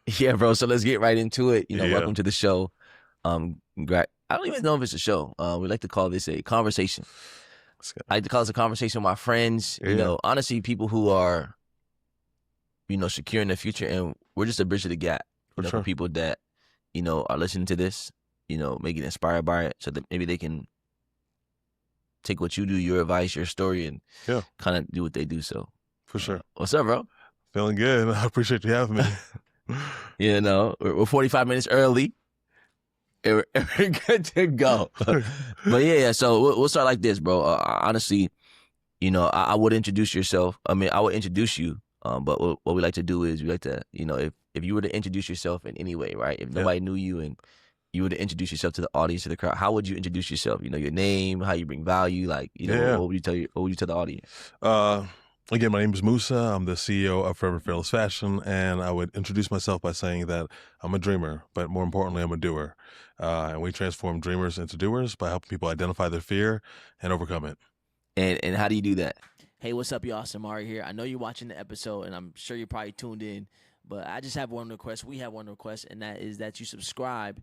Yeah, bro. So let's get right into it. Yeah. Welcome to the show. I don't even know if it's a show. We like to call this a conversation. Let's go. I like to call this a conversation with my friends. Yeah. Honestly, people who are, secure in their future, and we're just a bridge to the gap. For For sure. people that, are listening to this, may get inspired by it, so that maybe they can take what you do, your advice, your story, and Yeah. kind of do what they do. So, For sure. what's up, bro? Feeling good. I appreciate you having me. We're 45 minutes early. And we're good to go. But yeah. So we'll start like this, bro. Honestly, I would introduce yourself. I mean, I would introduce you. But what we like to do is we like to, if you were to introduce yourself in any way, right? If nobody knew you and you were to introduce yourself to the audience, to the crowd, how would you introduce yourself? Your name, how you bring value, like, Yeah. what would you tell you? What would you tell the audience? Again, my name is Musa. I'm the CEO of Forever Fearless Fashion, and I would introduce myself by saying that I'm a dreamer, but more importantly, I'm a doer. And we transform dreamers into doers by helping people identify their fear and overcome it. And how do you do that? Hey, what's up, y'all? It's Amari here. I know you're watching the episode, and I'm sure you're probably tuned in, but I just have one request. We have one request, and that is that you subscribe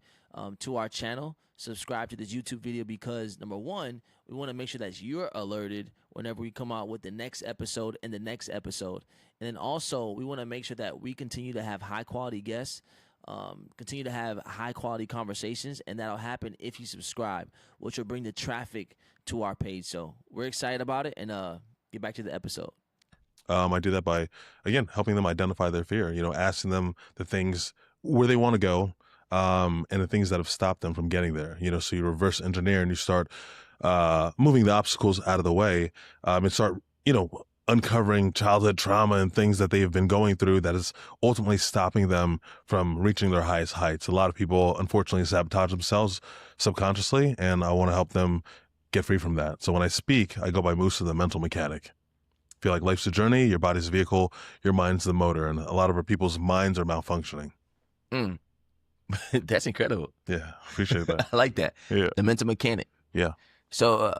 to our channel, subscribe to this YouTube video, because, number one, we want to make sure that you're alerted whenever we come out with the next episode and the next episode. And then also, we want to make sure that we continue to have high-quality guests, continue to have high-quality conversations, and that'll happen if you subscribe, which will bring the traffic to our page. So we're excited about it, and get back to the episode. I do that by, again, helping them identify their fear, asking them the things where they want to go, and the things that have stopped them from getting there. So you reverse engineer and you start moving the obstacles out of the way, and start, uncovering childhood trauma and things that they have been going through that is ultimately stopping them from reaching their highest heights. A lot of people, unfortunately, sabotage themselves subconsciously, and I want to help them get free from that. So when I speak, I go by Musa, the mental mechanic. Feel like life's a journey, your body's a vehicle, your mind's the motor, and a lot of our people's minds are malfunctioning. That's incredible. Yeah, appreciate that. I like that. Yeah. The mental mechanic. Yeah. So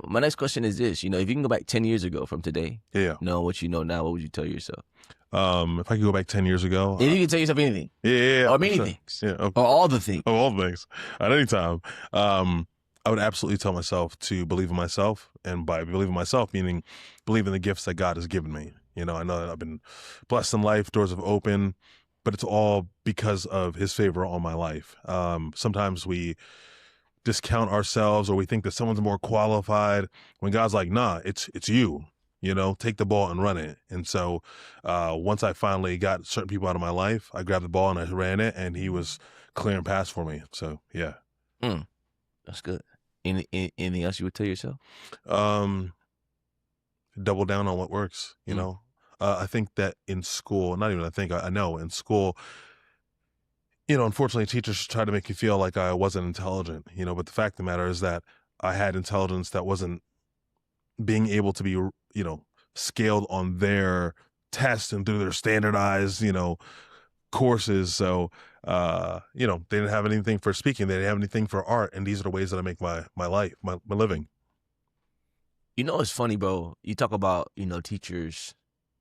my next question is this. If you can go back 10 years ago from today, Yeah. know what you know now, what would you tell yourself? If I could go back 10 years ago. If you can tell yourself anything. Yeah. Or many sure. things. Yeah. Or all the things. Of all things. At any time. I would absolutely tell myself to believe in myself, and by believe in myself, meaning believe in the gifts that God has given me. I know that I've been blessed in life, doors have opened, but it's all because of his favor on my life. Sometimes we discount ourselves, or we think that someone's more qualified, when God's like, nah, it's you. Take the ball and run it. And so once I finally got certain people out of my life, I grabbed the ball and I ran it, and he was clearing paths for me. So, yeah. That's good. Anything else you would tell yourself? Double down on what works, I think that in school, not even I know in school, unfortunately teachers try to make you feel like I wasn't intelligent, but the fact of the matter is that I had intelligence that wasn't being able to be, scaled on their test and through their standardized, courses. So, they didn't have anything for speaking. They didn't have anything for art. And these are the ways that I make my life, my living. It's funny, bro. You talk about, teachers,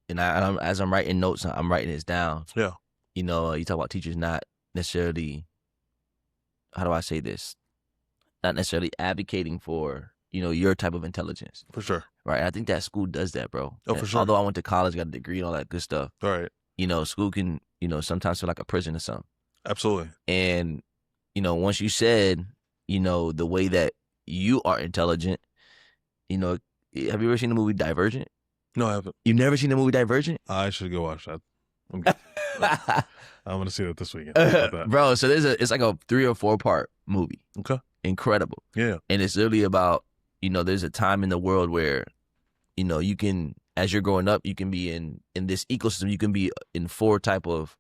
and as I'm writing notes, I'm writing this down. Yeah. You talk about teachers not necessarily, how do I say this? Not necessarily advocating for, your type of intelligence. For sure. Right. I think that school does that, bro. Oh, for sure. Although I went to college, got a degree and all that good stuff. All right. School can, sometimes feel like a prison or something. Absolutely. And, once you said, the way that you are intelligent, have you ever seen the movie Divergent? No, I haven't. You've never seen the movie Divergent? I should go watch that. I'm good. I'm going to see that this weekend. How about that? Bro, so it's like a 3 or 4 part movie. Okay. Incredible. Yeah. And it's literally about, there's a time in the world where, you can, as you're growing up, you can be in this ecosystem. You can be in 5 type of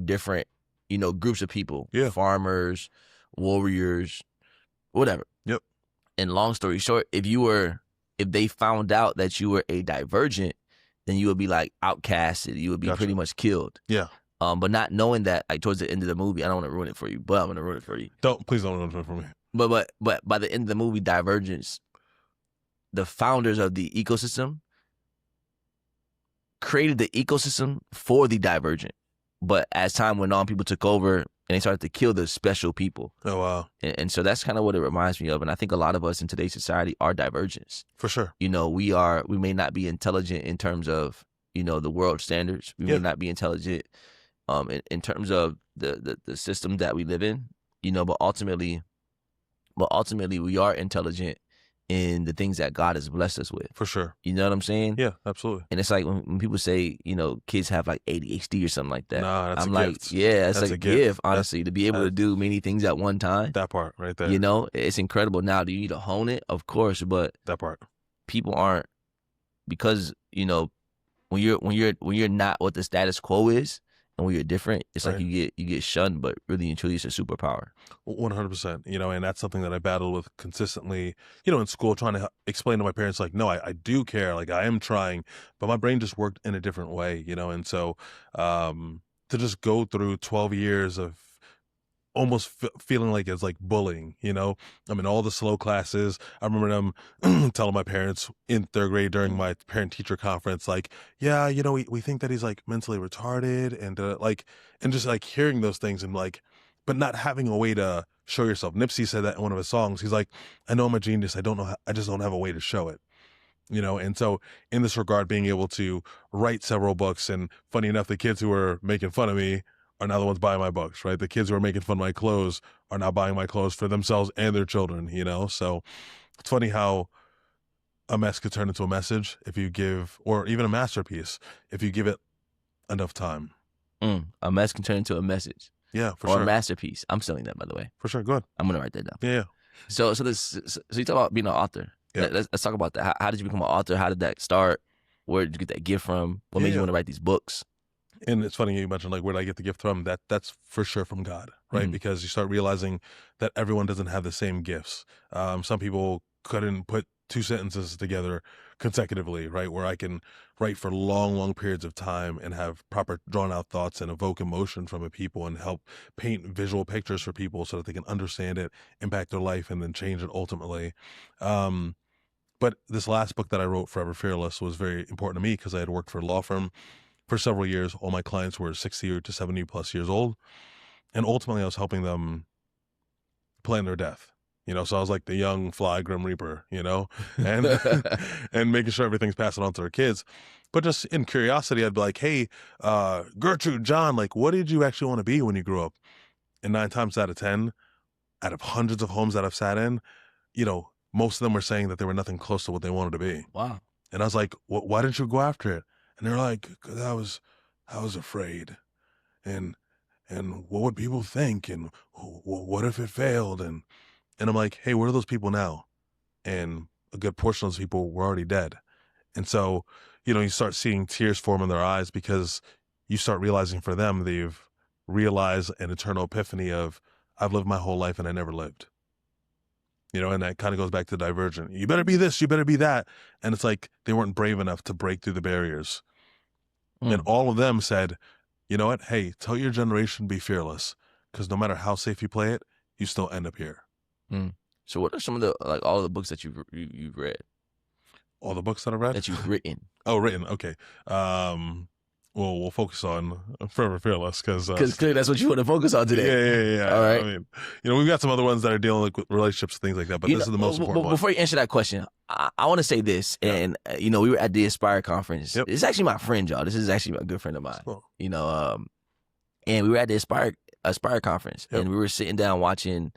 different, groups of people. Yeah. Farmers, warriors, whatever. Yep. And long story short, if they found out that you were a divergent, then you would be like outcasted. You would be pretty much killed. Yeah. But not knowing that, like towards the end of the movie, I don't want to ruin it for you, but I'm gonna ruin it for you. Please don't ruin it for me. But by the end of the movie, Divergence, the founders of the ecosystem created the ecosystem for the divergent. But as time went on, people took over and they started to kill the special people. Oh, wow. And so that's kind of what it reminds me of. And I think a lot of us in today's society are divergents. For sure. You know, we may not be intelligent in terms of, you know, the world standards. We may not be intelligent in terms of the system that we live in, you know, but ultimately we are intelligent in the things that God has blessed us with. For sure. You know what I'm saying? Yeah, absolutely. And it's like when people say, you know, kids have like ADHD or something like that. Nah, that's I'm a like, gift. yeah, it's That's like a a gift. gift, honestly, to be able to do many things at one time. That part right there. You know, it's incredible. Now, do you need to hone it? Of course, but that part. People aren't, because, you know, when you're not what the status quo is, and when you're different, it's like you get shunned, but really and truly it's a superpower. 100%. You know, and that's something that I battled with consistently, you know, in school, trying to explain to my parents, like, no, I do care, like I am trying, but my brain just worked in a different way, you know. And so to just go through 12 years of almost feeling like it's like bullying, you know. I'm in all the slow classes. I remember them telling my parents in third grade during my parent-teacher conference, like, yeah, you know, we think that he's like mentally retarded, and and just like hearing those things and like, but not having a way to show yourself. Nipsey said that in one of his songs. He's like, I know I'm a genius. I don't know. I just don't have a way to show it. You know, and so in this regard, being able to write several books, and funny enough, the kids who were making fun of me are now the ones buying my books, right? The kids who are making fun of my clothes are now buying my clothes for themselves and their children, you know? So it's funny how a mess could turn into a message if you give, or even a masterpiece, if you give it enough time. A mess can turn into a message. Yeah, for sure. Or a masterpiece. I'm selling that, by the way. For sure. Go ahead. I'm going to write that down. Yeah. So you talk about being an author. Yeah. Let's talk about that. How did you become an author? How did that start? Where did you get that gift from? What made you want to write these books? And it's funny you mentioned, like, where did I get the gift from? That's for sure from God, right? Mm-hmm. Because you start realizing that everyone doesn't have the same gifts. Some people couldn't put two sentences together consecutively, right? Where I can write for long, long periods of time and have proper drawn out thoughts and evoke emotion from a people and help paint visual pictures for people so that they can understand it, impact their life, and then change it ultimately. But this last book that I wrote, Forever Fearless, was very important to me because I had worked for a law firm for several years. All my clients were 60 to 70 plus years old. And ultimately, I was helping them plan their death. You know, so I was like the young fly Grim Reaper, you know, and and making sure everything's passing on to their kids. But just in curiosity, I'd be like, hey, Gertrude, John, like, what did you actually want to be when you grew up? And 9 times out of 10, out of hundreds of homes that I've sat in, you know, most of them were saying that they were nothing close to what they wanted to be. Wow. And I was like, why didn't you go after it? And they're like, because I was afraid, and what would people think, and what if it failed, and I'm like, hey, where are those people now? And a good portion of those people were already dead. And so, you know, you start seeing tears form in their eyes because you start realizing for them they've realized an eternal epiphany of, I've lived my whole life and I never lived. You know, and that kind of goes back to Divergent. You better be this, you better be that. And it's like they weren't brave enough to break through the barriers. And all of them said, you know what? Hey, tell your generation, be fearless. Because no matter how safe you play it, you still end up here. So what are some of the, like, all of the books that you've read? All the books that I've read? That you've written. Oh, written. Okay. Well, we'll focus on Forever Fearless because clearly that's what you want to focus on today. Yeah. All right. I mean, you know, we've got some other ones that are dealing with relationships and things like that, but this is the most important one. Before you answer that question, I want to say this, and you know, we were at the Aspire conference. Yep. This is actually my friend, y'all. This is actually a good friend of mine. Cool. You know, and we were at the Aspire conference, and we were sitting down watching.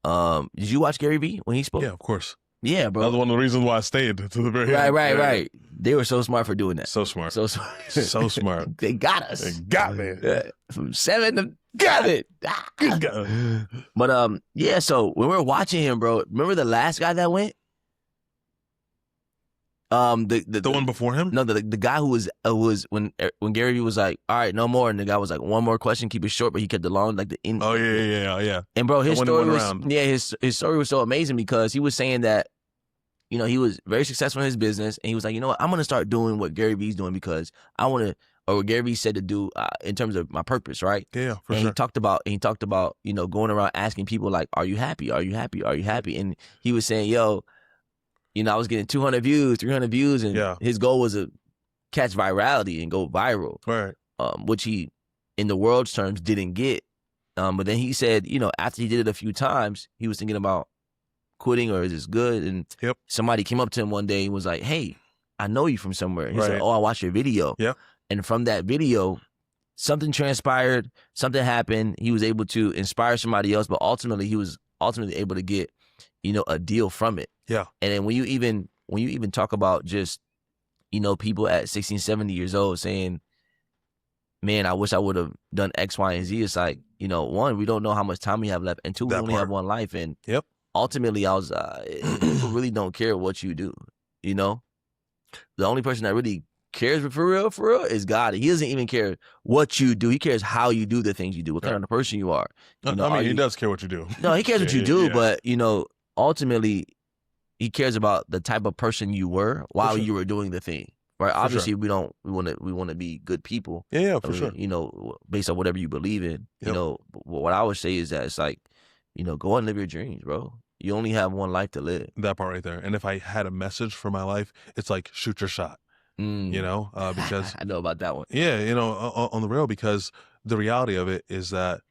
Did you watch Gary Vee when he spoke? Yeah, of course. Yeah, bro. Another one of the reasons why I stayed to the very end. Right. They were so smart for doing that. So smart. So smart. So smart. They got us. They got me. From 7 to got it. But yeah. So when we were watching him, bro, remember the last guy that went? The one before him? No, the guy who was when Gary Vee was like, all right, no more, and the guy was like, one more question, keep it short, but he kept it long, like the end. Oh yeah. And bro, his story was his story was so amazing because he was saying that, you know, he was very successful in his business, and he was like, you know what, I'm gonna start doing what Gary Vee's doing because I want to, or what Gary Vee said to do in terms of my purpose, right? Yeah, for and sure. He talked about, you know, going around asking people like, are you happy? Are you happy? Are you happy? And he was saying, yo, you know, I was getting 200 views, 300 views, and his goal was to catch virality and go viral. Right. Which he in the world's terms, didn't get. But then he said, after he did it a few times, he was thinking about quitting, or is this good? And Yep. somebody came up to him one day and was like, "Hey, I know you from somewhere." He said, Right. "Oh, I watched your video." Yep. And from that video, something transpired, something happened. He was able to inspire somebody else, but ultimately he was able to get, a deal from it. Yeah. And then when you even talk about just, people at 16, 70 years old saying, "Man, I wish I would have done X, Y, and Z." It's like, one, we don't know how much time we have left, and two, we only have one life. And Yep. ultimately, people really don't care what you do. The only person that really cares for real is God. He doesn't even care what you do. He cares how you do the things you do, what kind of person you are. He does care what you do. No, he cares what you do, yeah. but ultimately, he cares about the type of person you were while you were doing the thing. Right? Obviously, we want to be good people. Yeah, for sure. Based on whatever you believe in. Yep. What I would say is that it's like, go and live your dreams, bro. You only have one life to live. That part right there. And if I had a message for my life, it's like, shoot your shot. Because I know about that one. Yeah, on the real, because the reality of it is that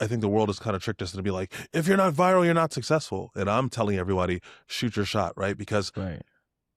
I think the world has kind of tricked us to be like, if you're not viral, you're not successful. And I'm telling everybody, shoot your shot, right? Because right.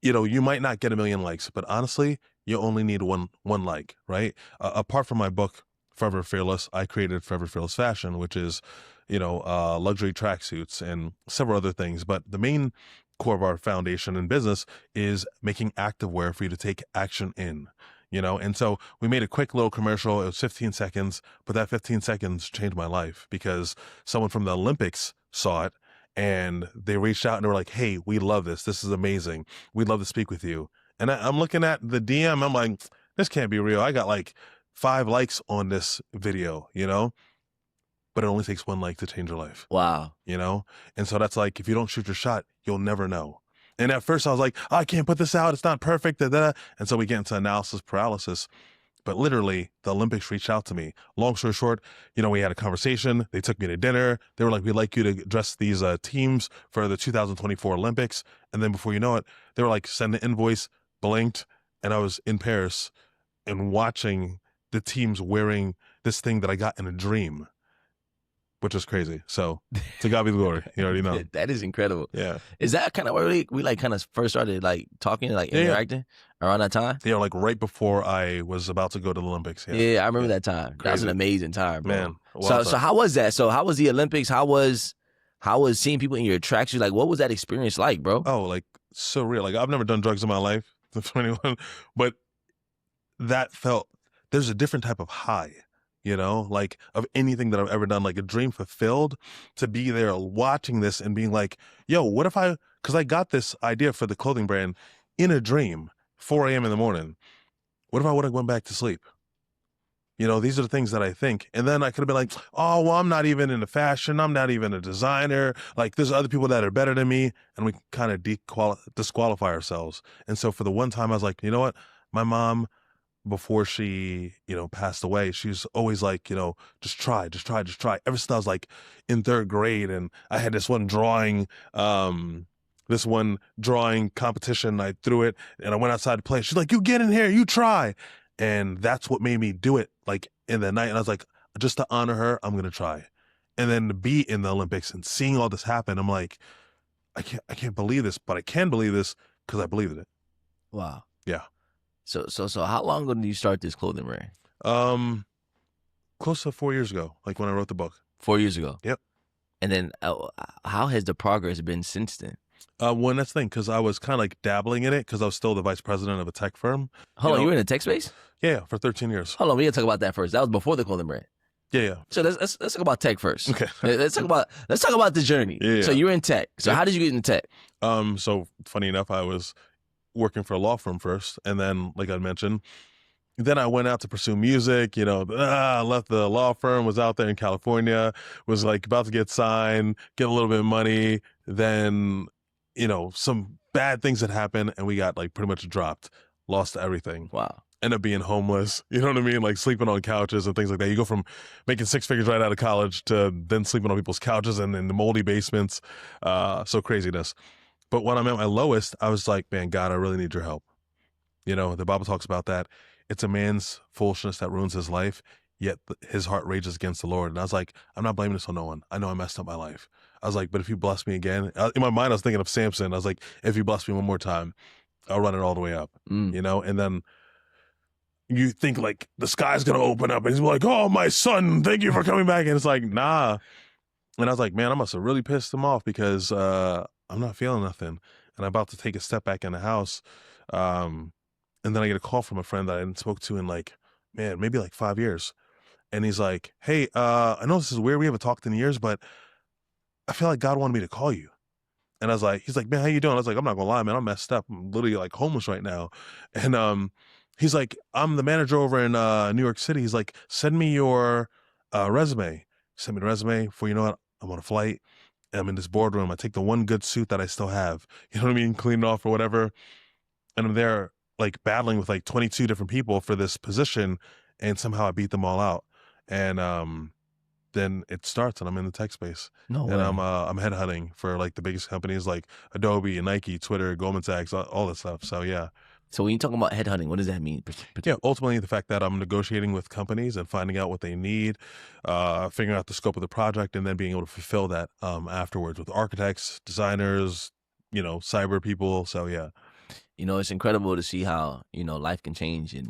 You might not get 1 million likes, but honestly, you only need one like, right? Apart from my book, Forever Fearless, I created Forever Fearless Fashion, which is, luxury tracksuits and several other things. But the main core of our foundation in business is making activewear for you to take action in, And so we made a quick little commercial. It was 15 seconds, but that 15 seconds changed my life because someone from the Olympics saw it. And they reached out and they were like, "Hey, we love this. This is amazing. We'd love to speak with you." And I'm looking at the DM. I'm like, this can't be real. I got like 5 likes on this video, but it only takes 1 like to change your life. Wow. And so that's like, if you don't shoot your shot, you'll never know. And at first I was like, I can't put this out. It's not perfect. And so we get into analysis paralysis. But literally, the Olympics reached out to me. Long story short, we had a conversation. They took me to dinner. They were like, "We'd like you to dress these teams for the 2024 Olympics." And then before you know it, they were like, "Send the invoice," blinked, and I was in Paris and watching the teams wearing this thing that I got in a dream, which is crazy. So to God be the glory. You already know. That is incredible. Yeah. Is that kind of where we like kind of first started like talking, like interacting around that time? Yeah, like right before I was about to go to the Olympics. Yeah, I remember that time. Crazy. That was an amazing time, bro. Man. So how was that? So how was the Olympics? How was seeing people in your tracksuits? Like, what was that experience like, bro? Oh, like surreal. Like, I've never done drugs in my life, but that there's a different type of high. Like of anything that I've ever done, like a dream fulfilled, to be there watching this and being like, yo, what if because I got this idea for the clothing brand in a dream, 4 a.m. in the morning. What if I would have went back to sleep? These are the things that I think. And then I could have been like, oh, well, I'm not even into fashion. I'm not even a designer. Like, there's other people that are better than me. And we kind of disqualify ourselves. And so for the one time, I was like, you know what? My mom, before she, passed away, she's always like, just try. Ever since I was like in 3rd grade, and I had this one drawing competition, I threw it and I went outside to play. She's like, you get in here, you try. And that's what made me do it, like in the night. And I was like, just to honor her, I'm going to try. And then to be in the Olympics and seeing all this happen, I'm like, I can't believe this, but I can believe this because I believe in it. Wow. Yeah. So how long ago did you start this clothing brand? Close to 4 years ago, like when I wrote the book. 4 years ago. Yep. And then how has the progress been since then? Well, that's the thing, because I was kind of like dabbling in it because I was still the vice president of a tech firm. Hold on, you were in the tech space? Yeah, for 13 years. Hold on, we gotta talk about that first. That was before the clothing brand. Yeah. So let's talk about tech first. Okay. Let's talk about the journey. Yeah. So you were in tech. So how did you get into tech? So funny enough, I was working for a law firm first, and then, like I mentioned, then I went out to pursue music. I left the law firm, was out there in California, was like about to get signed, get a little bit of money. Then, some bad things had happened, and we got like pretty much dropped, lost everything. Wow. End up being homeless, you know what I mean? Like sleeping on couches and things like that. You go from making 6 figures right out of college to then sleeping on people's couches and in the moldy basements. So craziness. But when I'm at my lowest, I was like, man, God, I really need your help. The Bible talks about that. It's a man's foolishness that ruins his life. yet his heart rages against the Lord. And I was like, I'm not blaming this on no one. I know I messed up my life. I was like, but if you bless me again, in my mind, I was thinking of Samson. I was like, if you bless me one more time, I'll run it all the way up, you know? And then you think like the sky's going to open up and he's like, oh, my son, thank you for coming back. And it's like, nah. And I was like, man, I must have really pissed him off because I'm not feeling nothing. And I'm about to take a step back in the house. And then I get a call from a friend that I hadn't spoke to in like, man, maybe like 5 years. And he's like, hey, I know this is weird. We haven't talked in years, but I feel like God wanted me to call you. And I was like, he's like, man, how you doing? I was like, I'm not gonna lie, man, I'm messed up. I'm literally like homeless right now. And he's like, I'm the manager over in New York City. He's like, send me your resume. Send me the resume. Before you know it, I'm on a flight. I'm in this boardroom. I take the one good suit that I still have. You know what I mean? Clean it off or whatever. And I'm there like battling with like 22 different people for this position. And somehow I beat them all out. And then it starts and I'm in the tech space. No way. And I'm headhunting for like the biggest companies like Adobe and Nike, Twitter, Goldman Sachs, all that stuff. So yeah. So when you talk about headhunting, what does that mean? Yeah, ultimately the fact that I'm negotiating with companies and finding out what they need, figuring out the scope of the project, and then being able to fulfill that afterwards with architects, designers, you know, cyber people. So yeah. You know, it's incredible to see how, you know, life can change in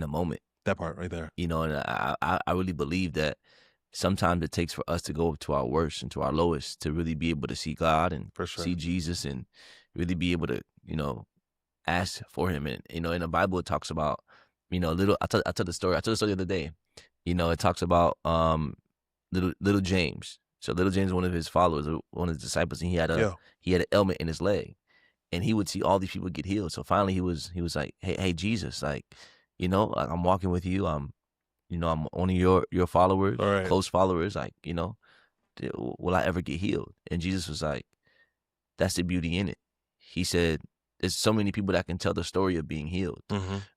a moment. That part right there. You know, and I really believe that sometimes it takes for us to go to our worst and to our lowest to really be able to see God and see Jesus and really be able to, you know, ask for him. And, you know, in the Bible, it talks about, you know, I tell the story the other day, you know, it talks about little James. So little James, one of his followers, one of his disciples, and he had an ailment in his leg, and he would see all these people get healed. So finally he was like, hey, Jesus, like, you know, like, I'm walking with you. You know, I'm one of your followers, close followers. Like, you know, will I ever get healed? And Jesus was like, that's the beauty in it. He said, there's so many people that can tell the story of being healed,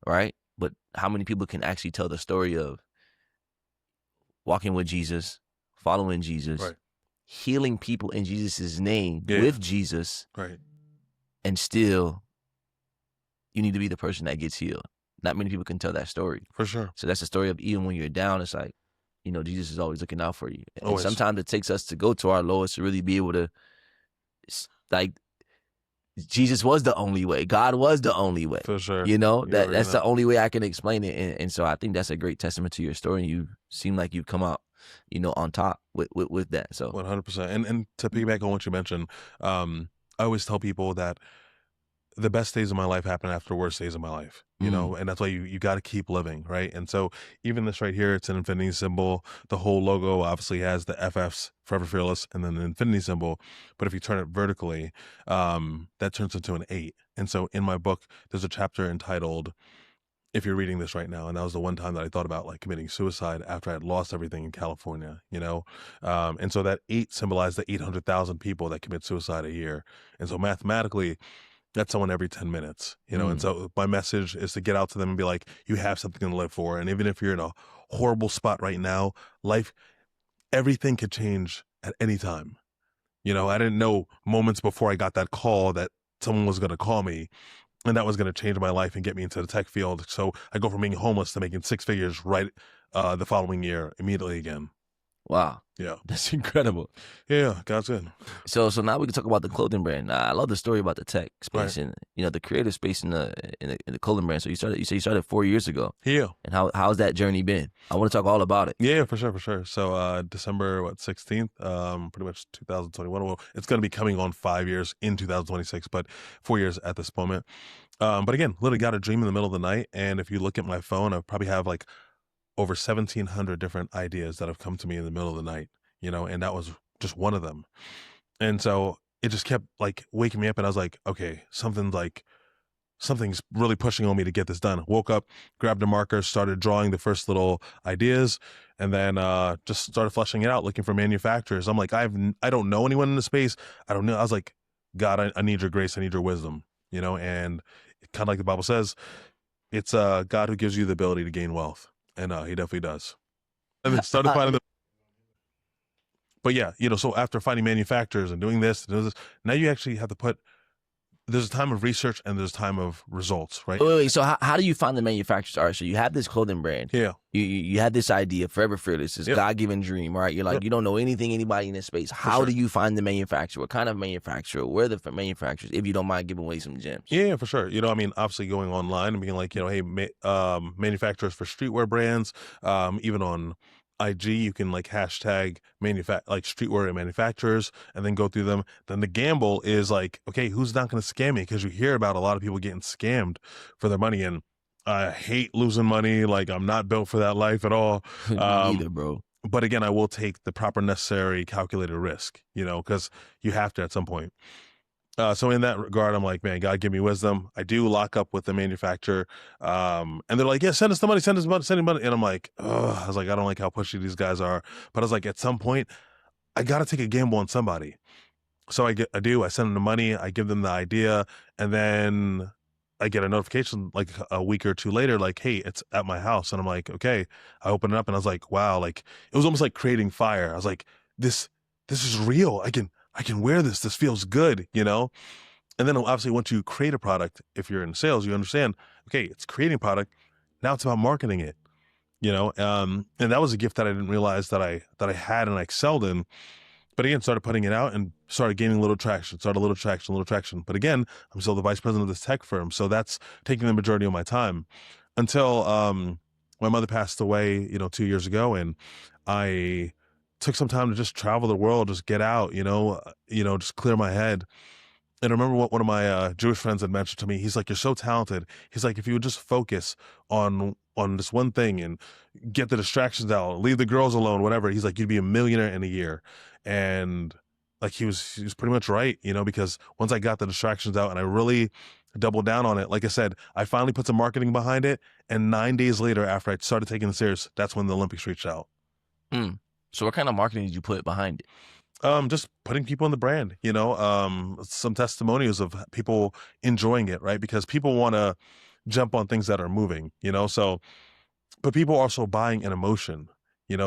right? But how many people can actually tell the story of walking with Jesus, following Jesus, healing people in Jesus' name with Jesus, and still you need to be the person that gets healed. Not many people can tell that story. For sure. So that's the story of even when you're down, it's like, you know, Jesus is always looking out for you. And sometimes it takes us to go to our lowest to really be able to, like, Jesus was the only way. God was the only way. For sure. You know, that's the only way I can explain it. And so I think that's a great testament to your story. And you seem like you've come out, you know, on top with that. So 100%. And to piggyback on what you mentioned, I always tell people that the best days of my life happen after the worst days of my life, you know, and that's why you got to keep living, right? And so even this right here, it's an infinity symbol. The whole logo obviously has the FFs, Forever Fearless, and then the infinity symbol. But if you turn it vertically, that turns into an 8. And so in my book, there's a chapter entitled, if you're reading this right now, and that was the one time that I thought about like committing suicide after I had lost everything in California, you know? And so that 8 symbolized the 800,000 people that commit suicide a year. And so mathematically, that's someone every 10 minutes, you know? And so my message is to get out to them and be like, you have something to live for. And even if you're in a horrible spot right now, life, everything could change at any time. You know, I didn't know moments before I got that call that someone was going to call me and that was going to change my life and get me into the tech field. So I go from being homeless to making 6 figures the following year immediately again. Wow. Yeah. That's incredible. Yeah, God's good. So now we can talk about the clothing brand. I love the story about the tech space and, you know, the creative space in the clothing brand. So you started 4 years ago. Yeah. And how's that journey been? I want to talk all about it. Yeah, for sure. So December 16th, pretty much 2021. Well, it's going to be coming on 5 years in 2026, but 4 years at this moment. But again, literally got a dream in the middle of the night. And if you look at my phone, I probably have like over 1,700 different ideas that have come to me in the middle of the night, you know, and that was just one of them. And so it just kept like waking me up and I was like, okay, something's really pushing on me to get this done. Woke up, grabbed a marker, started drawing the first little ideas, and then just started fleshing it out, looking for manufacturers. I'm like, I don't know anyone in the space. I don't know. I was like, God, I need your grace. I need your wisdom, you know, and kind of like the Bible says, it's God who gives you the ability to gain wealth. And he definitely does. And then started finding them. But yeah, you know, so after finding manufacturers and doing this, now you actually have to put there's a time of research and there's a time of results, right? Wait. So how do you find the manufacturers? All right, so you have this clothing brand. Yeah. You had this idea, Forever Fearless, this Yep. God-given dream, right? You're like, Yep. you don't know anybody in this space. How sure. do you find the manufacturer? What kind of manufacturer? Where are the manufacturers? If you don't mind giving away some gems. Yeah, for sure. I mean, obviously going online and being like, hey, manufacturers for streetwear brands, even on IG, you can like hashtag like streetwear manufacturers and then go through them. Then the gamble is like, okay, who's not going to scam me? Because you hear about a lot of people getting scammed for their money, and I hate losing money. Like, I'm not built for that life at all. Me neither, bro. But again, I will take the proper necessary calculated risk, because you have to at some point. So in that regard, I'm like, man, God, give me wisdom. I do lock up with the manufacturer. And they're like, yeah, send us the money, send us money, send us money. And I'm like, oh, I was like, I don't like how pushy these guys are. But I was like, at some point, I got to take a gamble on somebody. So I send them the money, I give them the idea, and then I get a notification like a week or two later, like, hey, it's at my house. And I'm like, okay. I open it up and I was like, wow, like it was almost like creating fire. I was like, this is real. I can wear this. This feels good, And then obviously once you create a product, if you're in sales, you understand, okay, it's creating product. Now it's about marketing it, and that was a gift that I didn't realize that I had and I excelled in. But again, started putting it out and started gaining a little traction, But again, I'm still the vice president of this tech firm. So that's taking the majority of my time until my mother passed away, 2 years ago. And I took some time to just travel the world, just get out, just clear my head. And I remember what one of my Jewish friends had mentioned to me. He's like, you're so talented. He's like, if you would just focus on this one thing and get the distractions out, leave the girls alone, whatever. He's like, you'd be a millionaire in a year. And like, he was pretty much right, because once I got the distractions out and I really doubled down on it, like I said, I finally put some marketing behind it. And 9 days later, after I started taking it serious, that's when the Olympics reached out. So what kind of marketing did you put behind it? Just putting people in the brand, some testimonials of people enjoying it, right? Because people want to jump on things that are moving, so, but people are also buying an emotion,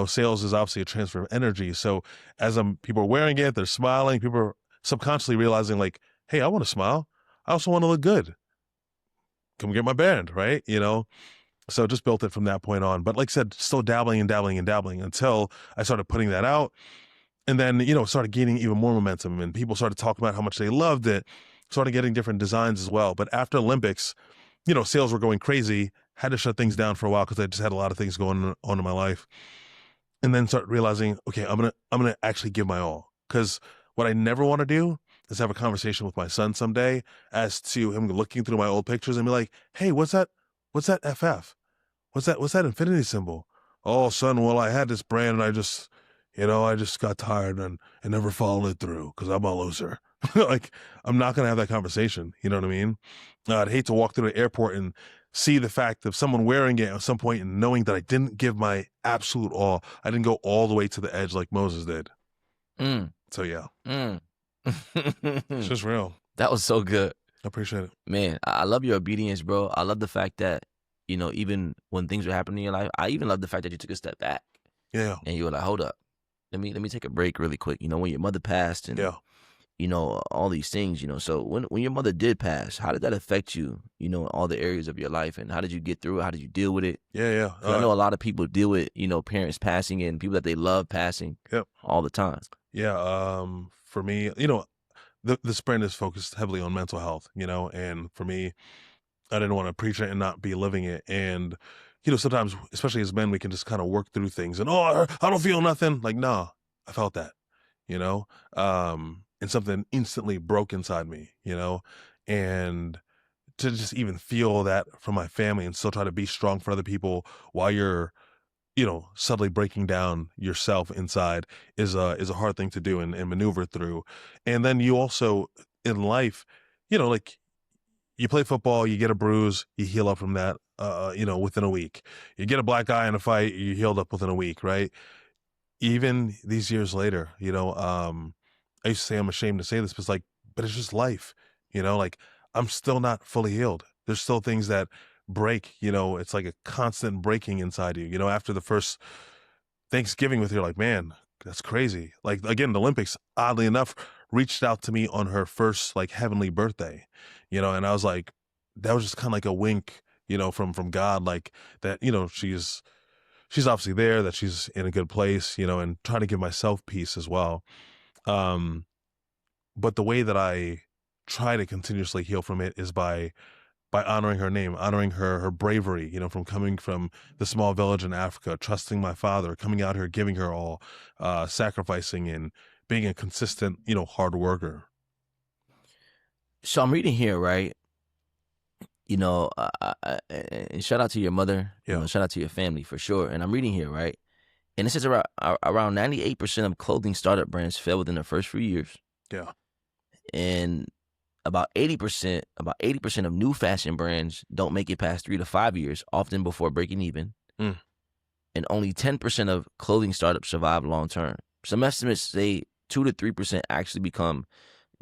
sales is obviously a transfer of energy. So as people are wearing it, they're smiling, people are subconsciously realizing like, hey, I want to smile. I also want to look good. Come get my band, right? So just built it from that point on. But like I said, still dabbling until I started putting that out. And then, started gaining even more momentum and people started talking about how much they loved it, started getting different designs as well. But after Olympics, sales were going crazy, had to shut things down for a while because I just had a lot of things going on in my life. And then start realizing, okay, I'm going to actually give my all. Because what I never want to do is have a conversation with my son someday as to him looking through my old pictures and be like, hey, what's that FF? What's that infinity symbol? Oh, son, well, I had this brand and I just got tired and never followed it through because I'm a loser. Like, I'm not going to have that conversation. You know what I mean? I'd hate to walk through the airport and see the fact of someone wearing it at some point and knowing that I didn't give my absolute all. I didn't go all the way to the edge like Moses did. So, yeah. It's just real. That was so good. I appreciate it. Man, I love your obedience, bro. I love the fact that, even when things were happening in your life, I even love the fact that you took a step back. Yeah. And you were like, hold up. Let me take a break really quick. When your mother passed and, all these things, So when your mother did pass, how did that affect you, in all the areas of your life? And how did you get through it? How did you deal with it? Yeah. I know a lot of people deal with, parents passing and people that they love passing all the time. Yeah. For me, this brand is focused heavily on mental health, and for me, I didn't want to preach it and not be living it. And, sometimes, especially as men, we can just kind of work through things and, I don't feel nothing. Like, nah, I felt that, and something instantly broke inside me, and to just even feel that from my family and still try to be strong for other people while you're, subtly breaking down yourself inside is a hard thing to do and maneuver through. And then you also in life, like, you play football, you get a bruise, you heal up from that, within a week. You get a black eye in a fight, you healed up within a week, right? Even these years later, I used to say I'm ashamed to say this, but it's just life, like I'm still not fully healed. There's still things that break, it's like a constant breaking inside you, after the first Thanksgiving with you, you're like, man, that's crazy. Like, again, the Olympics, oddly enough, reached out to me on her first like heavenly birthday, you know, and I was like, that was just kind of like a wink, you know, from God, like that, you know, she's obviously there, that she's in a good place, you know, and trying to give myself peace as well. But the way that I try to continuously heal from it is by honoring her name, honoring her bravery, you know, from coming from the small village in Africa, trusting my father, coming out here, giving her all, sacrificing and being a consistent, you know, hard worker. So I'm reading here, right? You know, and shout out to your mother, you Yeah. know, shout out to your family for sure. And I'm reading here, right? And it says around 98% of clothing startup brands fail within the first few years. Yeah. And about 80% of new fashion brands don't make it past 3 to 5 years, often before breaking even. Mm. And only 10% of clothing startups survive long term. Some estimates say 2 to 3% actually become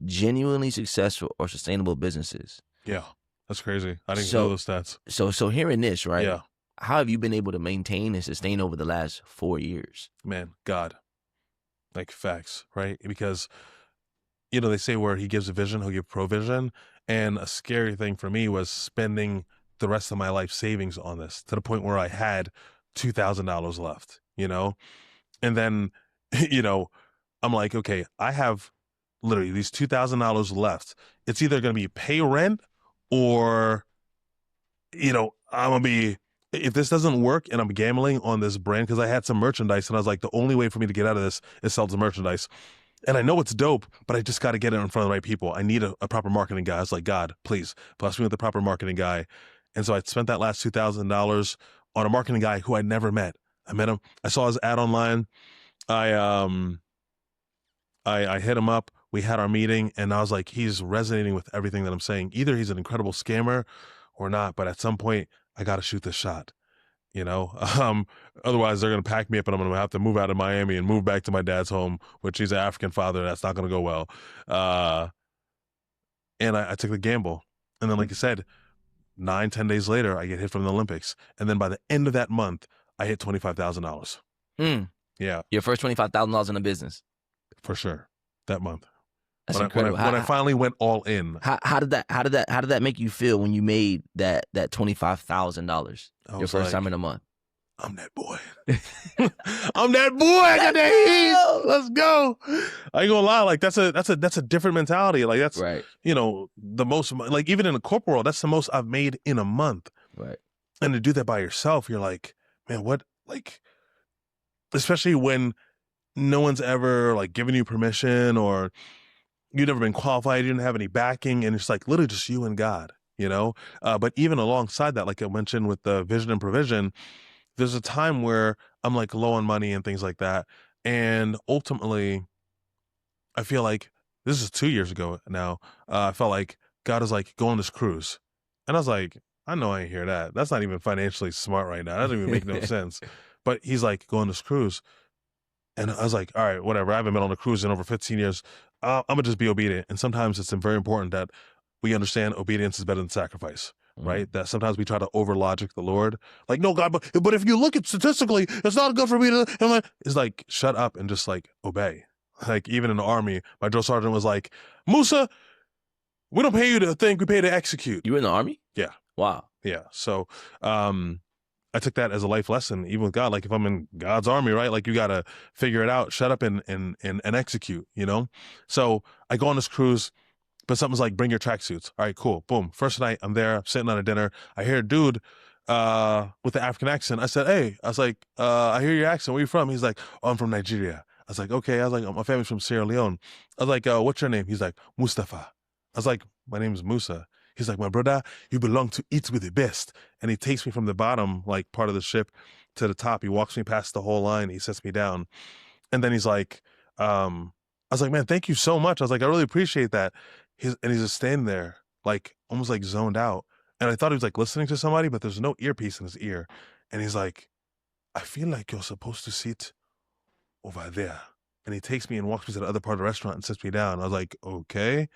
genuinely successful or sustainable businesses. Yeah. That's crazy. I didn't know those stats. So hearing this, right? Yeah. How have you been able to maintain and sustain over the last 4 years? Man, God. Like facts, right? Because, you know, they say where he gives a vision, he'll give provision. And a scary thing for me was spending the rest of my life savings on this to the point where I had $2,000 left, you know? And then, you know, I'm like, okay, I have literally these $2,000 left. It's either going to be pay rent or, you know, I'm going to be, if this doesn't work and I'm gambling on this brand, because I had some merchandise and I was like, the only way for me to get out of this is sell the merchandise. And I know it's dope, but I just got to get it in front of the right people. I need a proper marketing guy. I was like, God, please bless me with the proper marketing guy. And so I spent that last $2,000 on a marketing guy who I never met. I met him. I saw his ad online. I hit him up. We had our meeting, and I was like, he's resonating with everything that I'm saying. Either he's an incredible scammer or not, but at some point, I got to shoot this shot, you know? Otherwise, they're going to pack me up, and I'm going to have to move out of Miami and move back to my dad's home, which he's an African father. That's not going to go well. And I took the gamble. And then, like you said, 9-10 days later, I get hit from the Olympics. And then by the end of that month, I hit $25,000. Yeah. Your first $25,000 in the business. For sure. That month. That's when incredible. When I finally went all in. How did that make you feel when you made that $25,000 your first time in a month? I'm that boy. I'm that boy. I got that heat. Let's go. I ain't gonna lie. Like that's a different mentality. Like that's right. You know, the most, like even in the corporate world, that's the most I've made in a month. Right. And to do that by yourself, you're like, man, what? Like, especially when no one's ever like given you permission or you've never been qualified, you didn't have any backing, and it's like literally just you and God, you know? But even alongside that, like I mentioned with the vision and provision, there's a time where I'm like low on money and things like that. And ultimately, I feel like this is 2 years ago now. I felt like God is like, go on this cruise. And I was like, I know I ain't hear that. That's not even financially smart right now. That doesn't even make no sense. But he's like, go on this cruise. And I was like, all right, whatever. I haven't been on a cruise in over 15 years. I'm going to just be obedient. And sometimes it's very important that we understand obedience is better than sacrifice, right? That sometimes we try to over logic the Lord. Like, no, God, but if you look at statistically, it's not good for me to, it's like, shut up and just like obey. Like even in the army, my drill sergeant was like, Musa, we don't pay you to think, we pay to execute. You were in the army? Yeah. Wow. Yeah. So, I took that as a life lesson, even with God. Like if I'm in God's army, right? Like you got to figure it out, shut up and execute, you know? So I go on this cruise, but something's like, bring your tracksuits. All right, cool. Boom. First night I'm there, sitting on a dinner. I hear a dude, with the African accent. I said, hey, I was like, I hear your accent. Where you from? He's like, oh, I'm from Nigeria. I was like, okay. I was like, my family's from Sierra Leone. I was like, what's your name? He's like, Mustafa. I was like, my name is Musa. He's like, my brother, you belong to eat with the best. And he takes me from the bottom, like part of the ship, to the top. He walks me past the whole line. He sets me down. And then he's like, I was like, man, thank you so much. I was like, I really appreciate that. And he's just standing there, like almost like zoned out. And I thought he was like listening to somebody, but there's no earpiece in his ear. And he's like, I feel like you're supposed to sit over there. And he takes me and walks me to the other part of the restaurant and sits me down. I was like, okay.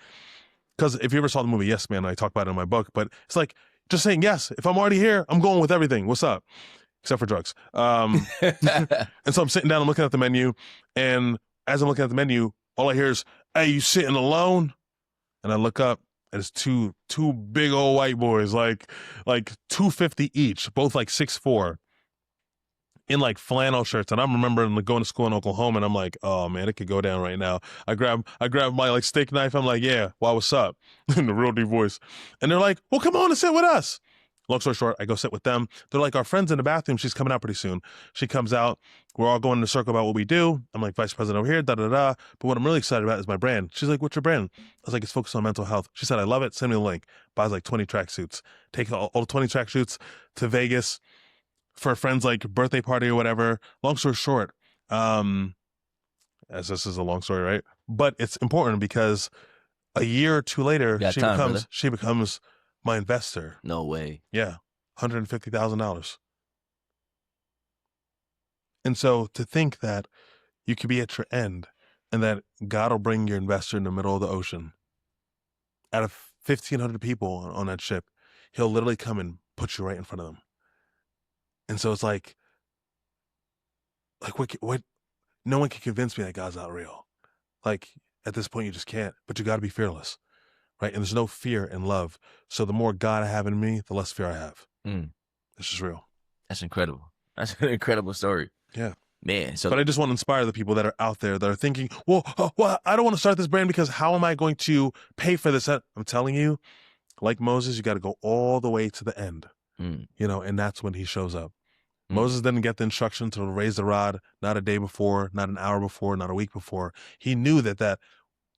Because if you ever saw the movie Yes Man, I talk about it in my book, but it's like just saying yes. If I'm already here, I'm going with everything. What's up? Except for drugs. And so I'm sitting down, I'm looking at the menu, and as I'm looking at the menu, all I hear is hey, you sitting alone? And I look up, and it's two big old white boys, like 250 each, both like 6'4", in like flannel shirts. And I'm remembering like going to school in Oklahoma, and I'm like, oh man, it could go down right now. I grab my like steak knife. I'm like, yeah, wow, what's up? In the real deep voice. And they're like, well, come on and sit with us. Long story short, I go sit with them. They're like, our friend's in the bathroom. She's coming out pretty soon. She comes out. We're all going in a circle about what we do. I'm like, vice president over here, da-da-da. But what I'm really excited about is my brand. She's like, what's your brand? I was like, it's focused on mental health. She said, I love it. Send me the link. Buys like 20 tracksuits. Take all 20 tracksuits to Vegas for a friend's like birthday party or whatever. Long story short, as this is a long story, right? But it's important because a year or two later, she becomes my investor. No way. Yeah, $150,000. And so to think that you could be at your end and that God will bring your investor in the middle of the ocean, out of 1,500 people on that ship, he'll literally come and put you right in front of them. And so it's like what? No one can convince me that God's not real. Like at this point, you just can't. But you got to be fearless, right? And there's no fear in love. So the more God I have in me, the less fear I have. It's just real. That's incredible. That's an incredible story. Yeah. Man. But I just want to inspire the people that are out there that are thinking, well, I don't want to start this brand because how am I going to pay for this? I'm telling you, like Moses, you got to go all the way to the end, and that's when he shows up. Moses didn't get the instruction to raise the rod, not a day before, not an hour before, not a week before. He knew that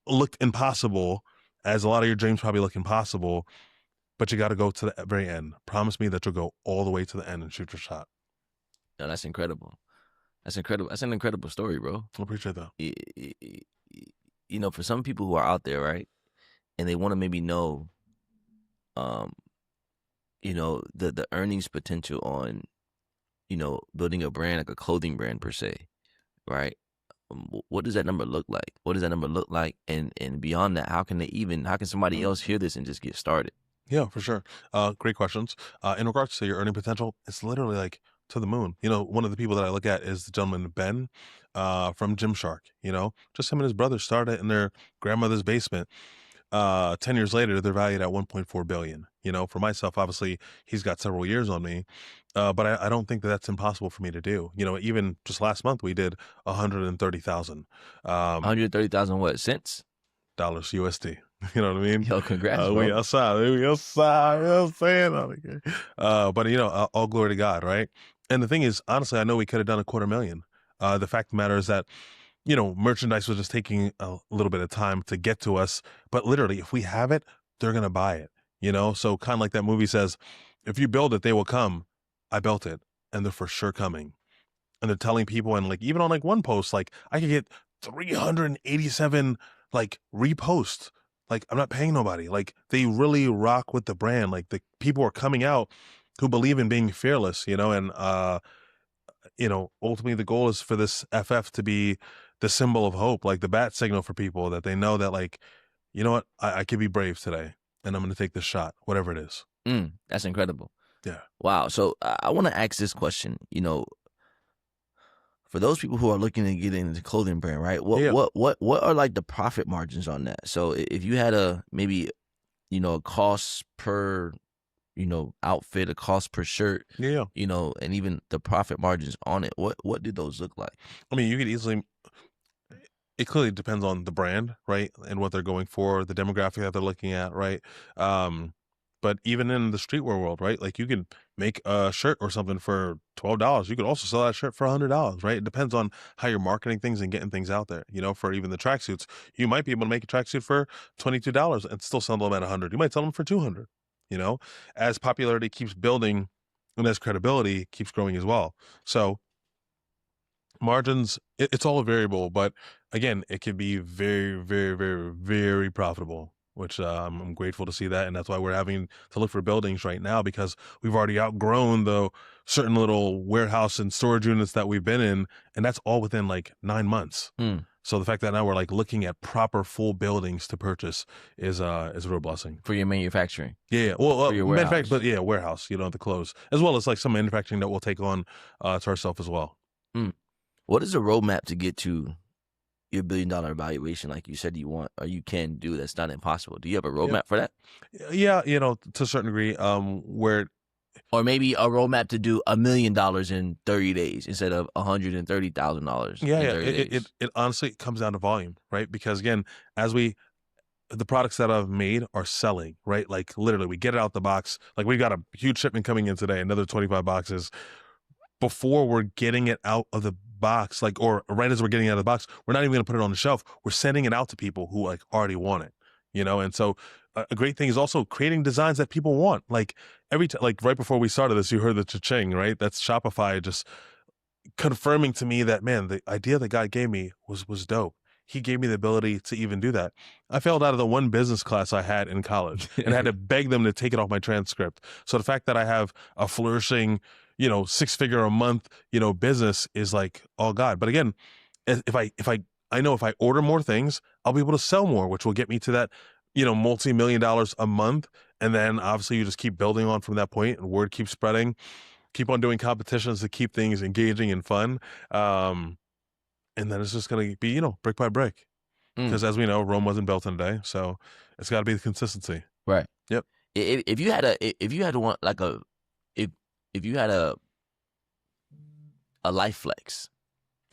looked impossible, as a lot of your dreams probably look impossible, but you got to go to the very end. Promise me that you'll go all the way to the end and shoot your shot. No, that's incredible. That's incredible. That's an incredible story, bro. I appreciate that. For some people who are out there, right, and they want to maybe know, the earnings potential on, building a brand, like a clothing brand per se, right? What does that number look like? What does that number look like? And beyond that, how can somebody else hear this and just get started? Yeah, for sure. Great questions. In regards to your earning potential, it's literally like to the moon. One of the people that I look at is the gentleman, Ben, from Gymshark. Just him and his brother started in their grandmother's basement. 10 years later, they're valued at 1.4 billion. For myself, obviously, he's got several years on me, but I don't think that that's impossible for me to do. Even just last month, we did 130,000. 130,000 what cents? Dollars USD. You know what I mean? Yo, congrats, bro. We outside. You know what I'm saying? But all glory to God, right? And the thing is, honestly, I know we could have done $250,000. The fact of the matter is that merchandise was just taking a little bit of time to get to us. But literally, if we have it, they're going to buy it, So kind of like that movie says, if you build it, they will come. I built it, and they're for sure coming. And they're telling people, and like even on like one post, like I could get 387 like reposts. Like I'm not paying nobody. Like they really rock with the brand. Like the people are coming out who believe in being fearless, and ultimately the goal is for this FF to be the symbol of hope, like the bat signal for people that they know that like, you know what, I could be brave today and I'm going to take this shot, whatever it is. That's incredible. Yeah. Wow. So I want to ask this question, for those people who are looking to get into the clothing brand, right? What are like the profit margins on that? So if you had a cost per, outfit, a cost per shirt, and even the profit margins on it, what do those look like? I mean, you could easily, it clearly depends on the brand, right? And what they're going for, the demographic that they're looking at, right? But even in the streetwear world, right? Like you can make a shirt or something for $12. You could also sell that shirt for $100, right? It depends on how you're marketing things and getting things out there. For even the tracksuits, you might be able to make a tracksuit for $22 and still sell them at $100. You might sell them for $200. As popularity keeps building and as credibility keeps growing as well. So margins, it's all a variable, but again, it can be very, very, very, very profitable, which I'm grateful to see that. And that's why we're having to look for buildings right now, because we've already outgrown the certain little warehouse and storage units that we've been in. And that's all within like 9 months. So the fact that now we're like looking at proper full buildings to purchase is a real blessing. For your manufacturing. Yeah. Well, manufacturing, but yeah, warehouse, the clothes, as well as like some manufacturing that we'll take on to ourselves as well. What is the roadmap to get to, your $1 billion evaluation like you said you want or you can do? That's not impossible. Do you have a roadmap Yeah. for that? Yeah, to a certain degree, where Or maybe a roadmap to do $1 million in 30 days instead of $130,000 yeah, in yeah, 30 days. it honestly comes down to volume, right? Because again, as the products that I've made are selling, right? Like literally, we get it out the box. Like we got a huge shipment coming in today, another 25 boxes. Before we're getting it out of the box, like, or right as we're getting it out of the box, we're not even going to put it on the shelf. We're sending it out to people who like already want it, And so a great thing is also creating designs that people want. Like every time, like right before we started this, you heard the cha-ching, right? That's Shopify just confirming to me that, man, the idea that God gave me was dope. He gave me the ability to even do that. I failed out of the one business class I had in college and had to beg them to take it off my transcript. So the fact that I have a flourishing, 6-figure a month, business is like all God. But again, I know if I order more things, I'll be able to sell more, which will get me to that, multi-million dollars a month. And then obviously you just keep building on from that point and word keeps spreading. Keep on doing competitions to keep things engaging and fun. And then it's just going to be, brick by brick. Because as we know, Rome wasn't built in a day. So it's got to be the consistency. Right. Yep. If you had one like if you had a life flex,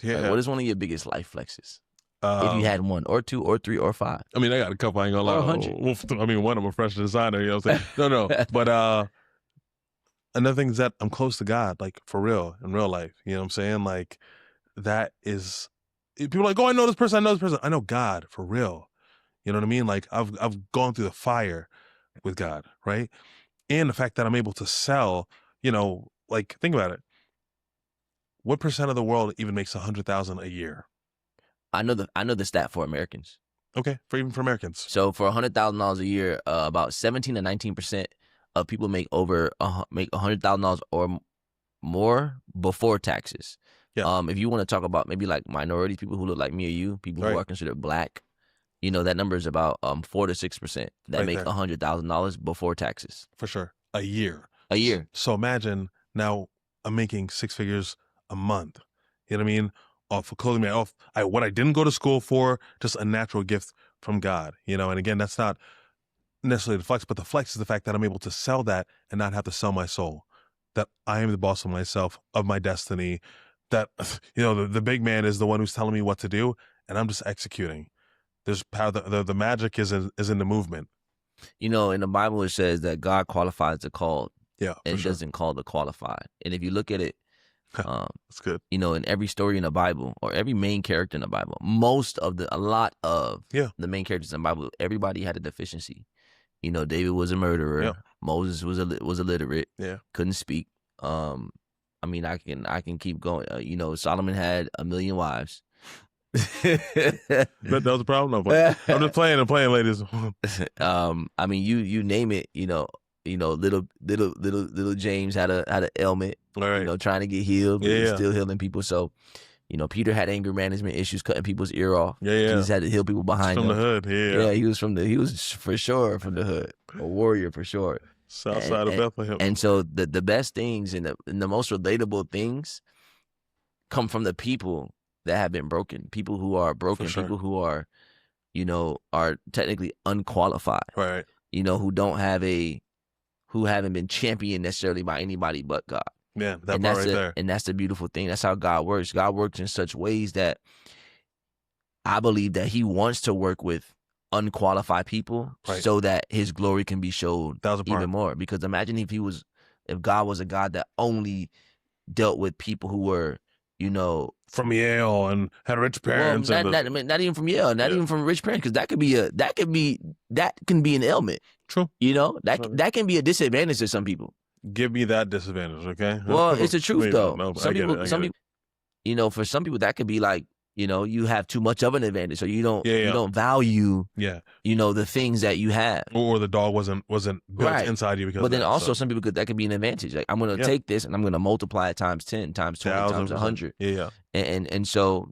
Yeah. like, what is one of your biggest life flexes? If you had one or two or three or five. I mean, I got a couple. I ain't gonna lie. 100. I mean, one, I'm a fresh designer. You know what I'm saying? No. But another thing is that I'm close to God, like for real, in real life. You know what I'm saying? Like that is, people are like, oh, I know this person. I know God for real. You know what I mean? Like I've gone through the fire with God, right? And the fact that I'm able to sell, like think about it. What % of the world even makes 100,000 a year? I know the stat for Americans. Okay, for Americans. So for $100,000 a year, about 17 to 19% of people make $100,000 or more before taxes. Yeah. If you want to talk about maybe like minorities, people who look like me or you, people who are considered black, that number is about 4 to 6% that make $100,000 before taxes. For sure, a year. So imagine now I'm making 6 figures a month. You know what I mean? Off of clothing, what I didn't go to school for, just a natural gift from God. And again, that's not necessarily the flex, but the flex is the fact that I'm able to sell that and not have to sell my soul. That I am the boss of myself, of my destiny. That the big man is the one who's telling me what to do, and I'm just executing. There's power. The magic is in the movement. In the Bible it says that God qualifies the called. Yeah, and it doesn't call the qualified. And if you look at it, that's good. In every story in the Bible or every main character in the Bible, a lot of the main characters in the Bible, everybody had a deficiency. David was a murderer. Yeah. Moses was illiterate. Yeah, couldn't speak. I mean, I can keep going. Solomon had 1 million wives. That was a problem. I'm just playing. I'm playing, ladies. I mean, you name it. Little James had an ailment. All right. Trying to get healed, but he's still healing people. So, Peter had anger management issues, cutting people's ear off. Yeah. He just had to heal people behind him. From the hood. Yeah. He was for sure from the hood, a warrior for sure. South side of Bethlehem. And so the best things and the most relatable things come from the people that have been broken. People who are broken. Sure. People who are, are technically unqualified. Right. Who haven't been championed necessarily by anybody but God. Yeah, that part right there. And that's the beautiful thing. That's how God works. God works in such ways that I believe that He wants to work with unqualified people so that His glory can be showed even more. Because imagine if God was a God that only dealt with people who were, from Yale and had rich parents. Well, not even from Yale, not even from rich parents, because that can be an ailment. True. That can be a disadvantage to some people. Give me that disadvantage, okay? Well, it's the truth though. No, some people, for some people that could be like, you have too much of an advantage, so you don't value, the things that you have, or the dog wasn't built inside you because. But then also some people that could be an advantage. Like I'm going to take this and I'm going to multiply it times 10, times 20, times 100. Yeah. And so,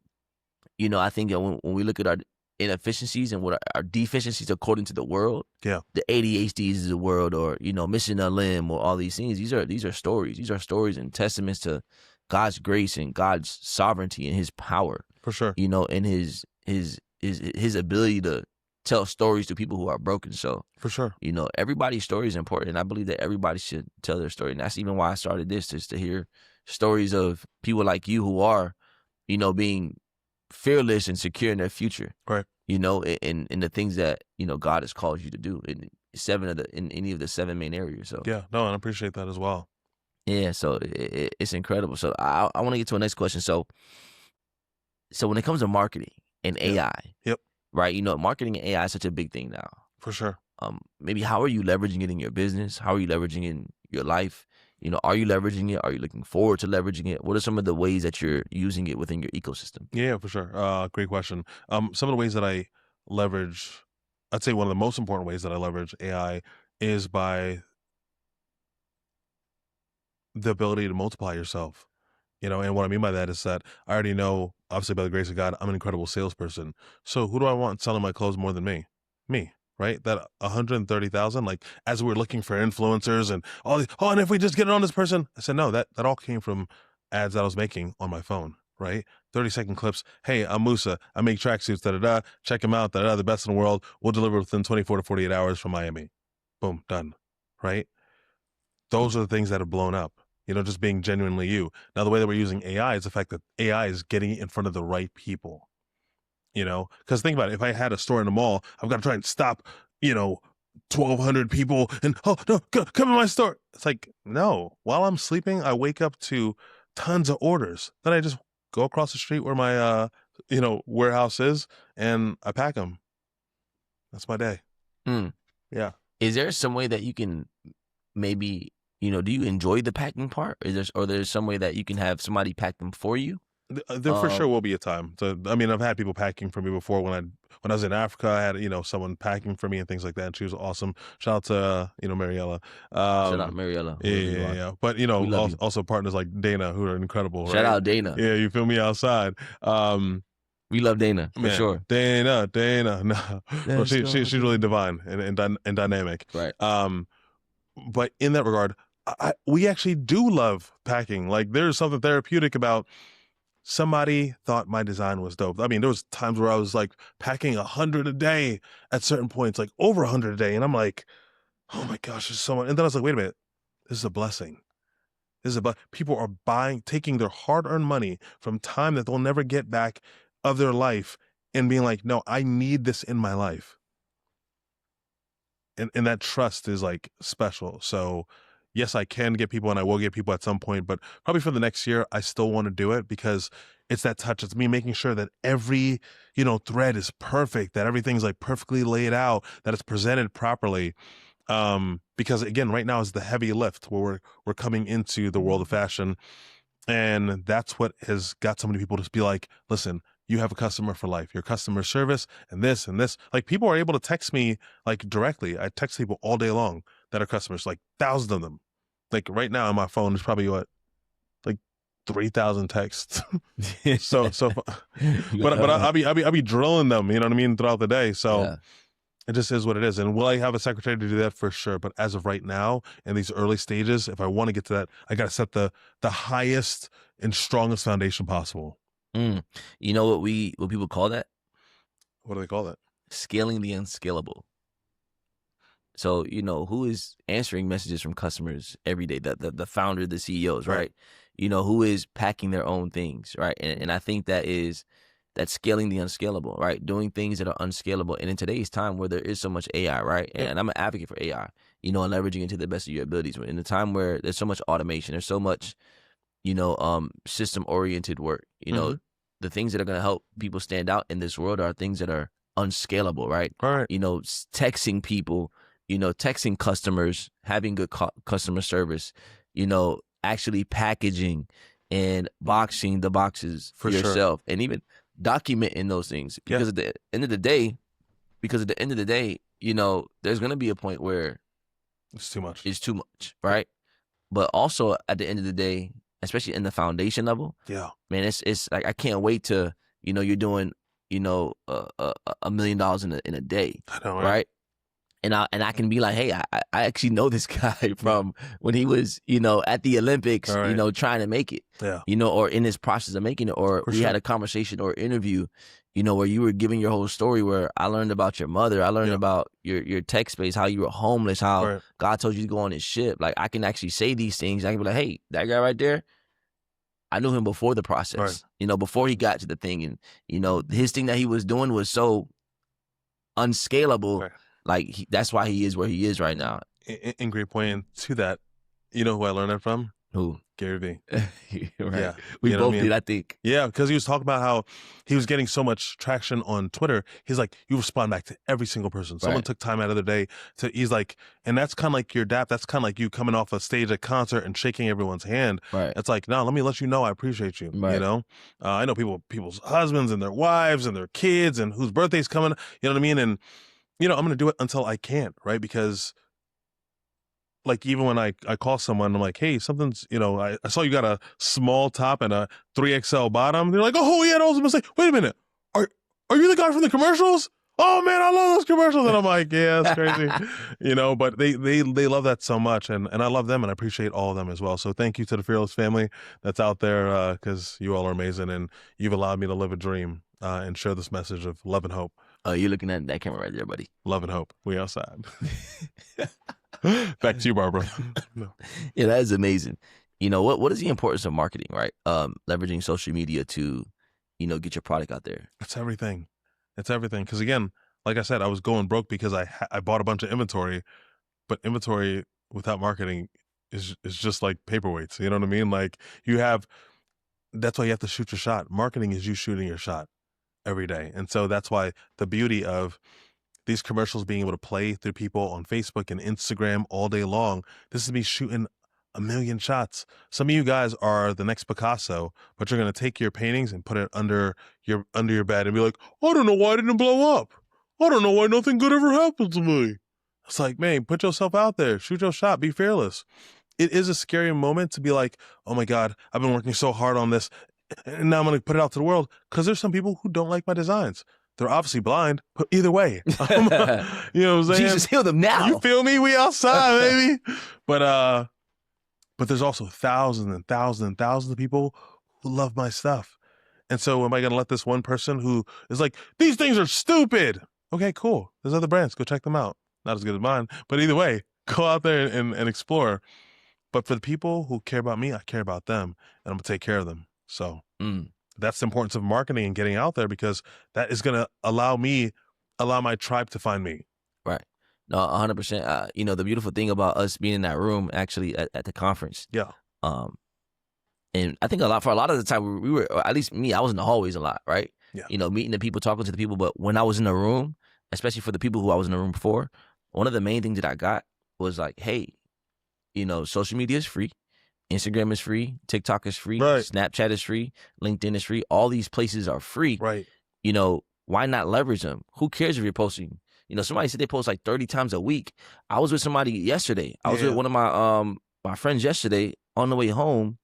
I think that when we look at our inefficiencies and what our deficiencies according to the world, the ADHDs of the world, or missing a limb, or all these things. These are stories. These are stories and testaments to God's grace and God's sovereignty and His power. For sure. And His his ability to tell stories to people who are broken. So For sure. Everybody's story is important, and I believe that everybody should tell their story. And that's even why I started this, just to hear stories of people like you who are, being fearless and secure in their future. Right. In the things that God has called you to do in any of the 7 main areas. So Yeah, no, and I appreciate that as well. yeah, so it's incredible. So I want to get to the next question. So when it comes to marketing and AI, Yep. right? Marketing and AI is such a big thing now. For sure. Maybe how are you leveraging it in your business? How are you leveraging it in your life? Are you leveraging it? Are you looking forward to leveraging it? What are some of the ways that you're using it within your ecosystem? Yeah, for sure. Great question. Some of the ways that I leverage, I'd say one of the most important ways that I leverage AI is by the ability to multiply yourself. And what I mean by that is that I already know, obviously by the grace of God, I'm an incredible salesperson. So who do I want selling my clothes more than me? Me, right? That 130,000, like as we were looking for influencers and all these, and if we just get it on this person, I said, no, that all came from ads that I was making on my phone, right? 30-second clips. Hey, I'm Musa. I make tracksuits, da-da-da. Check them out, da-da-da, the best in the world. We'll deliver within 24 to 48 hours from Miami. Boom, done, right? Those are the things that have blown up. Just being genuinely you. Now, the way that we're using AI is the fact that AI is getting in front of the right people, because think about it. If I had a store in the mall, I've got to try and stop, 1,200 people and, oh, no, come in my store. It's like, no, while I'm sleeping, I wake up to tons of orders. Then I just go across the street where my, warehouse is and I pack them. That's my day. Yeah. Is there some way that you can maybe, do you enjoy the packing part? Or there's some way that you can have somebody pack them for you? There for sure will be a time. I've had people packing for me before. When I was in Africa, I had someone packing for me and things like that. And she was awesome. Shout out to Mariella. Shout out Mariella. Yeah. But also partners like Dana who are incredible. Shout out Dana. Yeah, you feel me outside. We love Dana for sure. Dana. No, well, she's really divine and dynamic. Right. But in that regard, we actually do love packing. Like there's something therapeutic about. Somebody thought my design was dope. There was times where I was like packing 100 a day at certain points, like over 100 a day. And I'm like, oh my gosh, there's so much. And then I was like, wait a minute, this is a blessing. People are taking their hard-earned money from time that they'll never get back of their life and being like, no, I need this in my life. And that trust is like special. So yes, I can get people and I will get people at some point, but probably for the next year, I still want to do it because it's that touch. It's me making sure that every, thread is perfect, that everything's like perfectly laid out, that it's presented properly. Because again, right now is the heavy lift where we're coming into the world of fashion. And that's what has got so many people to be like, listen, you have a customer for life, your customer service and this. Like people are able to text me like directly. I text people all day long that are customers, like thousands of them. Like right now on my phone is probably like 3,000 texts. but I'll be drilling them, you know what I mean, throughout the day. So yeah. It just is what it is. And will I have a secretary to do that? For sure. But as of right now, in these early stages, if I want to get to that, I got to set the highest and strongest foundation possible. You know what people call that? What do they call that? Scaling the unscalable. So, who is answering messages from customers every day? The founder, the CEOs, right? Who is packing their own things, right? And I think that's scaling the unscalable, right? Doing things that are unscalable. And in today's time where there is so much AI, right? And I'm an advocate for AI, and leveraging it to the best of your abilities. In a time where there's so much automation, there's so much, system-oriented work, the things that are going to help people stand out in this world are things that are unscalable, right? All right. Texting people, texting customers, having good customer service, actually packaging and boxing the boxes for yourself, and even documenting those things. Because at the end of the day, there's going to be a point where it's too much. Right? But also at the end of the day, especially in the foundation level, man, it's like I can't wait to you're doing $1 million in a day. I know, right? And I can be like, hey, I actually know this guy from when he was, at the Olympics, Right. trying to make it, Yeah. or in his process of making it, or For we had sure. a conversation or interview, where you were giving your whole story, where I learned about your mother, I learned Yeah. about your tech space, how you were homeless, how Right. God told you to go on his ship. Like, I can actually say these things. I can be like, hey, that guy right there, I knew him before the process, before he got to the thing. And, his thing that he was doing was so unscalable. Right. Like, that's why he is where he is right now. And great point. And to that, you know who I learned that from? Who? Gary Vee. Right. Yeah. We You know both what I mean? did, I think. Yeah, because he was talking about how he was getting so much traction on Twitter. He's like, you respond back to every single person. Someone Right. took time out of their day he's like, and that's kind of like your dap. That's kind of like you coming off a stage at concert and shaking everyone's hand. Right. It's like, no, let me let you know I appreciate you. Right. You know, I know people's husbands and their wives and their kids and whose birthday's coming. You know what I mean? And, I'm going to do it until I can't, right? Because like even when I call someone, I'm like, hey, something's, I saw you got a small top and a 3XL bottom. They're like, oh yeah, that was a mistake. Wait a minute. Are you the guy from the commercials? Oh man, I love those commercials. And I'm like, yeah, that's crazy. But they love that so much. And I love them and I appreciate all of them as well. So thank you to the Fearless family that's out there, because you all are amazing and you've allowed me to live a dream and share this message of love and hope. Oh, you're looking at that camera right there, buddy. Love and hope. We outside. Back to you, Barbara. No. Yeah, that is amazing. What is the importance of marketing, right? Leveraging social media to, get your product out there. It's everything. It's everything. Because again, like I said, I was going broke because I bought a bunch of inventory, but inventory without marketing is just like paperweights. You know what I mean? Like that's why you have to shoot your shot. Marketing is you shooting your shot every day. And so that's why the beauty of these commercials being able to play through people on Facebook and Instagram all day long. This is me shooting a million shots. Some of you guys are the next Picasso, but you're going to take your paintings and put it under your bed and be like, I don't know why I didn't blow up. I don't know why nothing good ever happened to me. It's like, man, put yourself out there, shoot your shot, be fearless. It is a scary moment to be like, oh my God, I've been working so hard on this and now I'm going to put it out to the world, because there's some people who don't like my designs. They're obviously blind, but either way, you know what I'm saying? Jesus, heal them now. You feel me? We outside, baby. But there's also thousands and thousands and thousands of people who love my stuff. And so am I going to let this one person who is like, these things are stupid? Okay, cool. There's other brands. Go check them out. Not as good as mine, but either way, go out there and explore. But for the people who care about me, I care about them, and I'm going to take care of them. So that's the importance of marketing and getting out there, because that is going to allow my tribe to find me. Right. No, 100%. The beautiful thing about us being in that room actually at the conference. Yeah. And I think for a lot of the time we were, or at least me, I was in the hallways a lot, right? Yeah. Meeting the people, talking to the people. But when I was in the room, especially for the people who I was in the room before, one of the main things that I got was like, hey, social media is free. Instagram is free. TikTok is free. Right. Snapchat is free. LinkedIn is free. All these places are free. Right. Why not leverage them? Who cares if you're posting? Somebody said they post like 30 times a week. I was with somebody yesterday. I was with one of my friends yesterday on the way home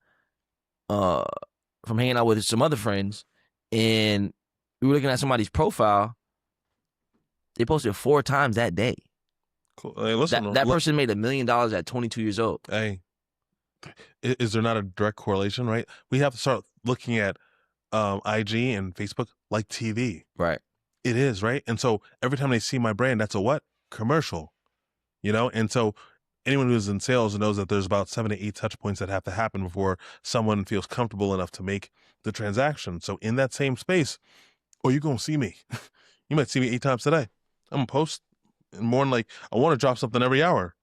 from hanging out with some other friends, and we were looking at somebody's profile. They posted 4 times that day. Cool. Hey, listen, that person made $1 million at 22 years old. Hey, is there not a direct correlation, right? We have to start looking at IG and Facebook like TV. Right. It is, right? And so every time they see my brand, that's a what? Commercial. And so anyone who's in sales knows that there's about 7 to 8 touch points that have to happen before someone feels comfortable enough to make the transaction. So in that same space, you're going to see me. You might see me 8 times today. I'm going to post more than like, I want to drop something every hour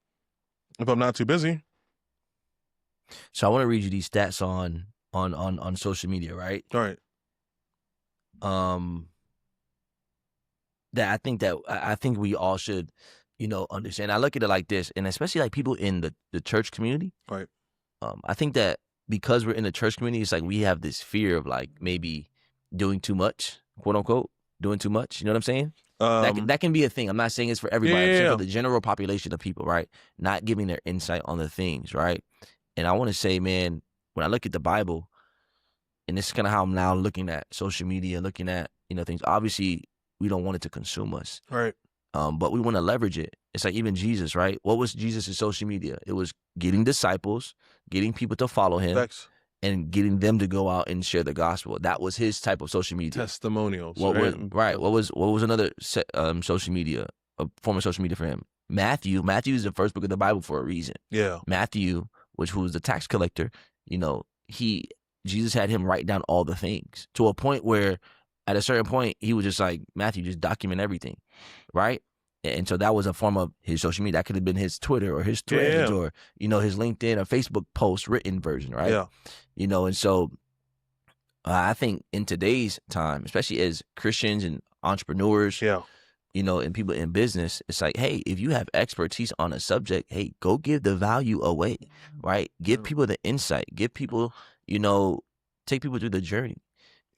if I'm not too busy. So I want to read you these stats on social media, right? All right. That I think we all should, understand. I look at it like this, and especially like people in the church community. Right. I think that because we're in the church community, it's like we have this fear of like maybe doing too much, quote unquote, doing too much. You know what I'm saying? That can be a thing. I'm not saying it's for everybody. I'm saying for the general population of people, right? Not giving their insight on the things, right? And I want to say, man, when I look at the Bible, and this is kind of how I'm now looking at social media, looking at, things. Obviously, we don't want it to consume us. Right. but we want to leverage it. It's like even Jesus, right? What was Jesus' social media? It was getting disciples, getting people to follow him, Facts. and getting them to go out and share the gospel. That was his type of social media. Testimonials. What right? was what was another social media, a form of social media for him? Matthew. Matthew is the first book of the Bible for a reason. Yeah. Matthew, who was the tax collector, Jesus had him write down all the things to a point where at a certain point he was just like, Matthew, just document everything, right? And so that was a form of his social media. That could have been his Twitter or his Threads or, his LinkedIn or Facebook post written version, right? Yeah. And so I think in today's time, especially as Christians and entrepreneurs, and people in business, it's like, hey, if you have expertise on a subject, hey, go give the value away, right? Give people the insight. Give people, take people through the journey.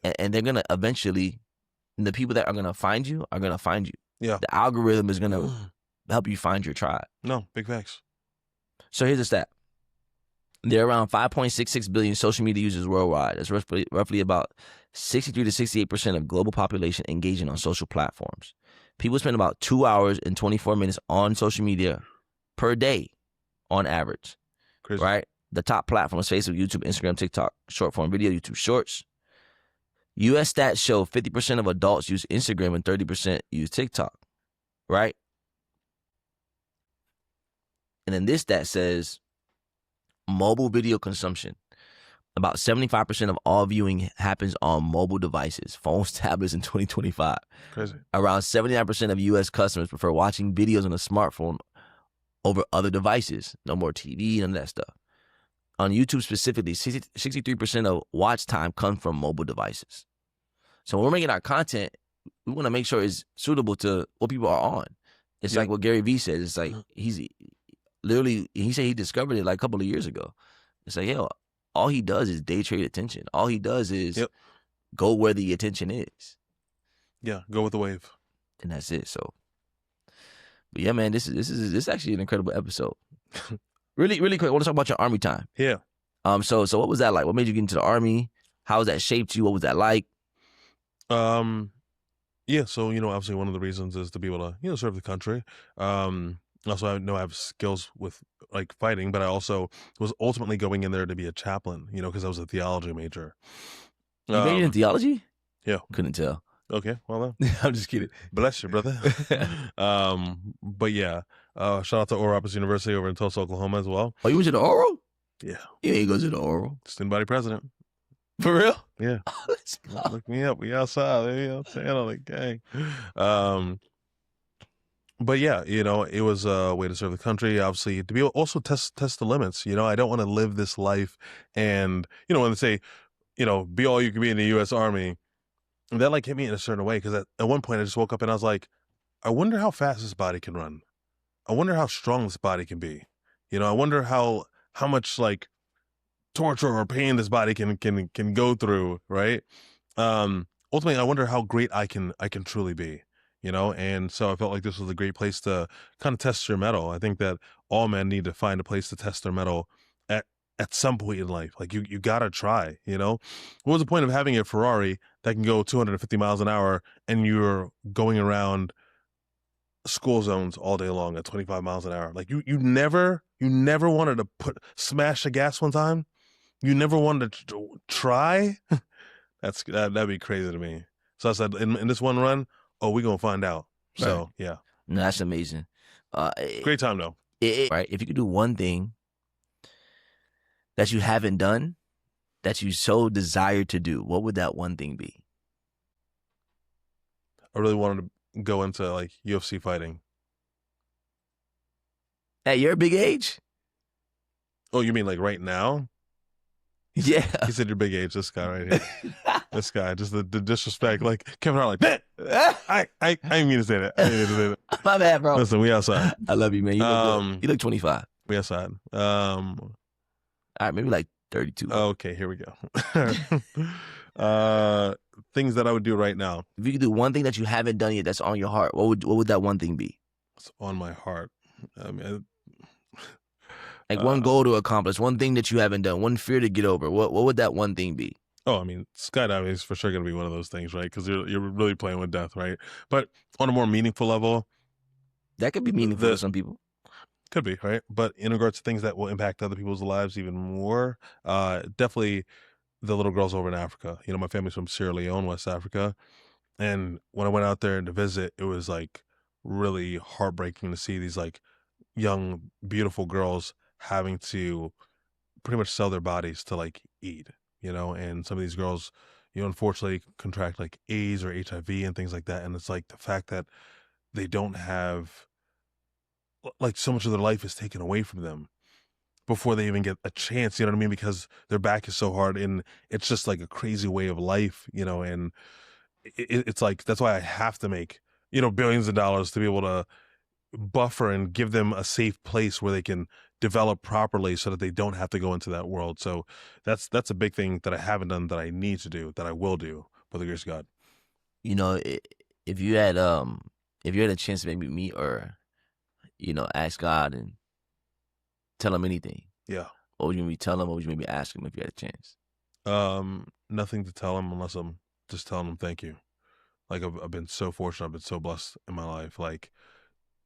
And they're going to eventually, the people that are going to find you are going to find you. Yeah. The algorithm is going to help you find your tribe. No, big facts. So here's a stat. There are around 5.66 billion social media users worldwide. That's roughly about 63 to 68% of global population engaging on social platforms. People spend about 2 hours and 24 minutes on social media per day on average. Crazy. Right? The top platforms: Facebook, YouTube, Instagram, TikTok, short form video, YouTube Shorts. U.S. stats show 50% of adults use Instagram and 30% use TikTok, right? And then this stat says mobile video consumption. About 75% of all viewing happens on mobile devices, phones, tablets in 2025. Crazy. Around 79% of U.S. customers prefer watching videos on a smartphone over other devices. No more TV, none of that stuff. On YouTube specifically, 63% of watch time comes from mobile devices. So when we're making our content, we want to make sure it's suitable to what people are on. It's like what Gary Vee says. It's like he said he discovered it like a couple of years ago. It's like, all he does is day trade attention. All he does is go where the attention is. Yeah, go with the wave. And that's it. So, but yeah, man, this is actually an incredible episode. Really, really quick, I want to talk about your Army time. Yeah. So what was that like? What made you get into the Army? How has that shaped you? What was that like? Yeah, so, obviously one of the reasons is to be able to, serve the country. Also, I know I have skills with, like, fighting, but I also was ultimately going in there to be a chaplain, because I was a theology major. You majored in theology? Yeah. Couldn't tell. Okay, well then. I'm just kidding. Bless you, brother. But yeah, shout out to Oral Roberts University over in Tulsa, Oklahoma as well. Oh, you went to the Oral? Yeah. You ain't go to the Oral. Student body president. For real? Yeah. Oh, let's go. Look me up. We outside. I'm saying on the gang. But yeah, it was a way to serve the country, obviously, to be able also test the limits. I don't want to live this life and, when they say, be all you can be in the U.S. Army, that like hit me in a certain way. Because at one point I just woke up and I was like, I wonder how fast this body can run. I wonder how strong this body can be. I wonder how much like torture or pain this body can go through, right? Ultimately, I wonder how great I can truly be, and so I felt like this was a great place to kind of test your mettle. I think that all men need to find a place to test their mettle at some point in life. Like you gotta try, What was the point of having a Ferrari that can go 250 miles an hour and you're going around school zones all day long at 25 miles an hour? Like you never wanted to smash the gas one time? You never wanted to try? That'd be crazy to me. So I said, in this one run, we're going to find out. Right. So, yeah. No, that's amazing. Great time, though. Right. If you could do one thing that you haven't done, that you so desire to do, what would that one thing be? I really wanted to go into, like, UFC fighting. At your big age? Oh, you mean, like, right now? Yeah. He said your big age, this guy right here. This guy, just the disrespect. Like, Kevin Hart, like, I didn't mean to say that. My bad, bro. Listen, we outside. I love you, man. You look 25. We outside. All right, maybe like 32. Okay, here we go. Things that I would do right now. If you could do one thing that you haven't done yet that's on your heart, what would that one thing be? It's on my heart. I mean, like one goal to accomplish, one thing that you haven't done, one fear to get over. What would that one thing be? Oh, I mean, skydiving is for sure going to be one of those things, right? Because you're really playing with death, right? But on a more meaningful level, That could be meaningful to some people. Could be, right? But in regards to things that will impact other people's lives even more, definitely the little girls over in Africa. My family's from Sierra Leone, West Africa. And when I went out there to visit, it was like really heartbreaking to see these like young, beautiful girls having to pretty much sell their bodies to like eat, and some of these girls, unfortunately contract like AIDS or HIV and things like that. And it's like the fact that they don't have, like, so much of their life is taken away from them before they even get a chance, you know what I mean? Because their back is so hard, and it's just like a crazy way of life, and it's like, that's why I have to make, billions of dollars to be able to buffer and give them a safe place where they can develop properly so that they don't have to go into that world. So that's a big thing that I haven't done that I need to do, that I will do by the grace of God. If you had a chance to maybe meet or ask God and tell him anything, Yeah. what would you maybe tell him? What would you maybe ask him if you had a chance? Nothing to tell him unless I'm just telling him thank you. Like, I've been so fortunate. I've been so blessed in my life. Like,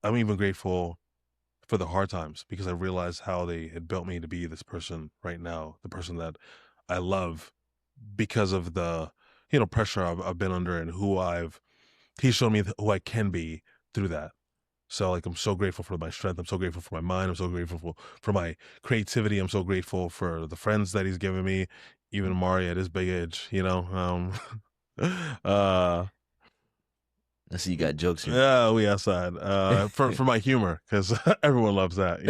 I'm even grateful for the hard times because I realized how they had built me to be this person right now, the person that I love, because of the, pressure I've been under, and he's shown me who I can be through that. So, like, I'm so grateful for my strength. I'm so grateful for my mind. I'm so grateful for my creativity. I'm so grateful for the friends that he's given me, even Amari at his big age, uh, I see you got jokes here. yeah, we outside. For my humor, because everyone loves that,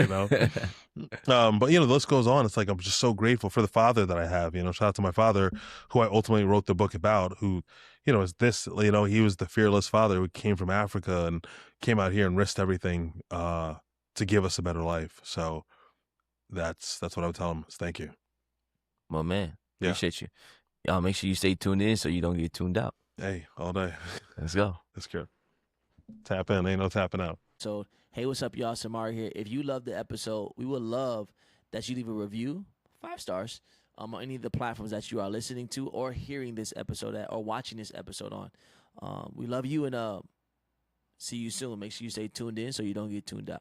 But the list goes on. It's like, I'm just so grateful for the father that I have. Shout out to my father, who I ultimately wrote the book about. Who, is this? He was the fearless father who came from Africa and came out here and risked everything to give us a better life. So that's what I would tell him. Is thank you. Well, man, Yeah. appreciate you. Y'all make sure you stay tuned in so you don't get tuned out. Hey, all day. Let's go. That's good. Tap in. Ain't no tapping out. So, hey, what's up, y'all? Amari here. If you love the episode, we would love that you leave a review, 5 stars, on any of the platforms that you are listening to or hearing this episode at or watching this episode on. We love you, and see you soon. Make sure you stay tuned in so you don't get tuned out.